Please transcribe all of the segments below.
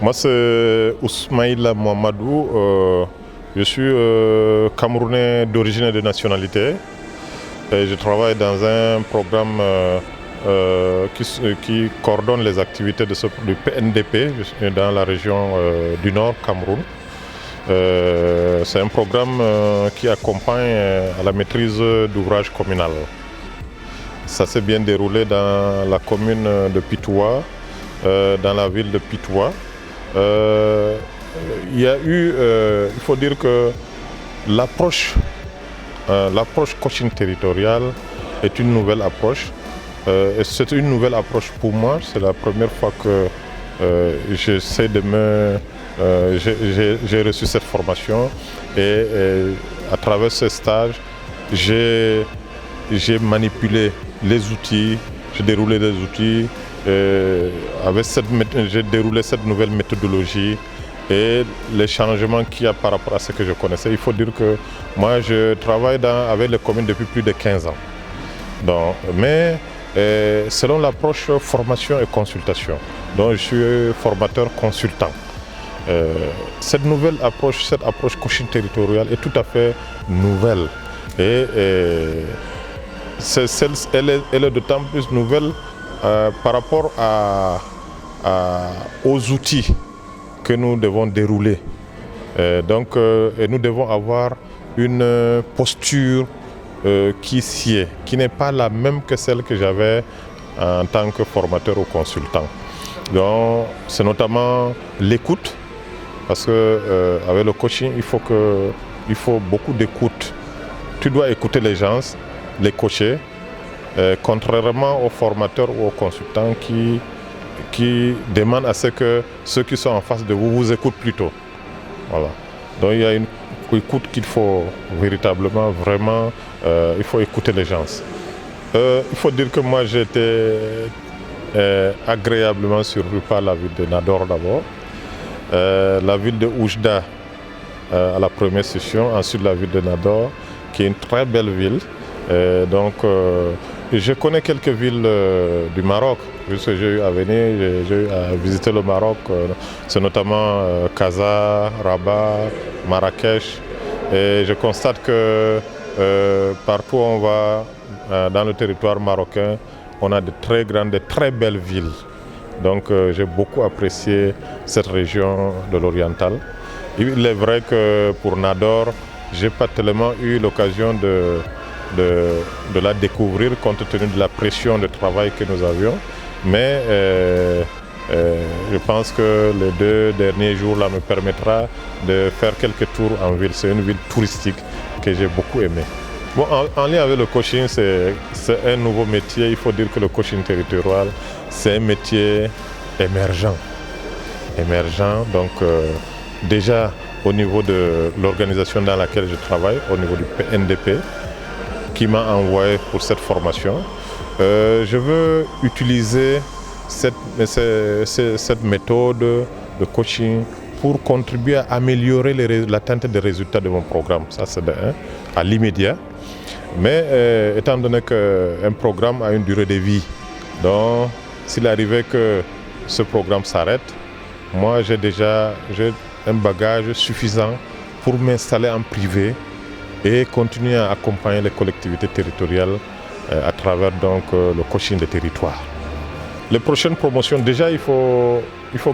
Moi, c'est Ousmaïla Mohamedou. Je suis Camerounais d'origine et de nationalité. Et je travaille dans un programme qui coordonne les activités du PNDP dans la région du Nord, Cameroun. C'est un programme qui accompagne à la maîtrise d'ouvrages communal. Ça s'est bien déroulé dans la commune de Pitoua, dans la ville de Pitoua. Il y a eu, il faut dire que l'approche coaching territorial est une nouvelle approche. Et c'est une nouvelle approche pour moi. C'est la première fois que j'essaie de j'ai reçu cette formation et à travers ce stage, j'ai manipulé les outils, j'ai déroulé les outils, j'ai déroulé cette nouvelle méthodologie et les changements qu'il y a par rapport à ce que je connaissais. Il faut dire que moi je travaille avec les communes depuis plus de 15 ans. Donc, mais selon l'approche formation et consultation, donc je suis formateur consultant. Cette nouvelle approche, cette approche coaching territoriale est tout à fait nouvelle et elle est d'autant plus nouvelle par rapport aux outils que nous devons dérouler. Donc nous devons avoir une posture qui n'est pas la même que celle que j'avais en tant que formateur ou consultant. Donc c'est notamment l'écoute, parce que avec le coaching, il faut beaucoup d'écoute. Tu dois écouter les gens, les coacher, contrairement aux formateurs ou aux consultants qui demandent à ce que ceux qui sont en face de vous vous écoutent plutôt. Voilà. Donc il y a une écoute qu'il faut véritablement, vraiment, il faut écouter les gens. Il faut dire que moi j'ai été agréablement surpris par la ville de Nador d'abord, la ville de Oujda à la première session, ensuite la ville de Nador, qui est une très belle ville. Donc je connais quelques villes du Maroc, puisque j'ai eu à venir, j'ai eu à visiter le Maroc, c'est notamment Casa, Rabat, Marrakech. Et je constate que partout où on va dans le territoire marocain, on a de très grandes, de très belles villes. Donc j'ai beaucoup apprécié cette région de l'Oriental. Il est vrai que pour Nador, je n'ai pas tellement eu l'occasion de la découvrir compte tenu de la pression de travail que nous avions. Mais je pense que les 2 derniers jours là me permettra de faire quelques tours en ville. C'est une ville touristique que j'ai beaucoup aimée. Bon, en lien avec le coaching, c'est un nouveau métier. Il faut dire que le coaching territorial, c'est un métier émergent. Donc déjà au niveau de l'organisation dans laquelle je travaille, au niveau du PNDP, qui m'a envoyé pour cette formation. Je veux utiliser cette méthode de coaching pour contribuer à améliorer l'atteinte des résultats de mon programme. Ça, c'est à l'immédiat. Mais étant donné qu'un programme a une durée de vie, donc s'il arrivait que ce programme s'arrête, moi j'ai un bagage suffisant pour m'installer en privé et continuer à accompagner les collectivités territoriales à travers donc le coaching des territoires. Les prochaines promotions, déjà il faut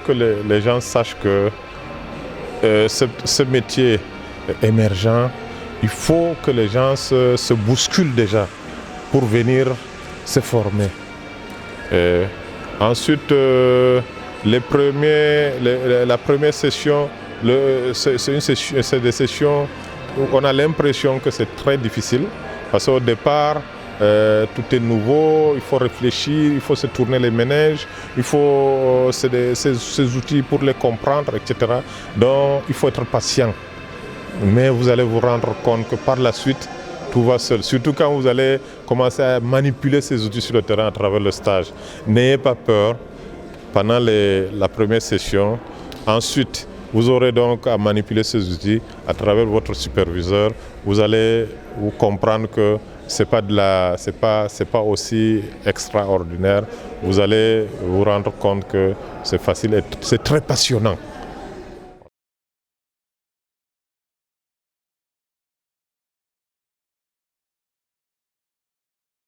que les gens sachent que ce métier émergent, il faut que les gens se bousculent déjà pour venir se former. Ensuite, la première session, c'est des sessions où on a l'impression que c'est très difficile, parce qu'au départ, tout est nouveau, il faut réfléchir, il faut se tourner les méninges, il faut ces outils pour les comprendre, etc. Donc il faut être patient. Mais vous allez vous rendre compte que par la suite, tout va seul. Surtout quand vous allez commencer à manipuler ces outils sur le terrain à travers le stage. N'ayez pas peur pendant la première session. Ensuite, vous aurez donc à manipuler ces outils à travers votre superviseur. Vous allez vous comprendre que c'est pas aussi extraordinaire. Vous allez vous rendre compte que c'est facile et c'est très passionnant.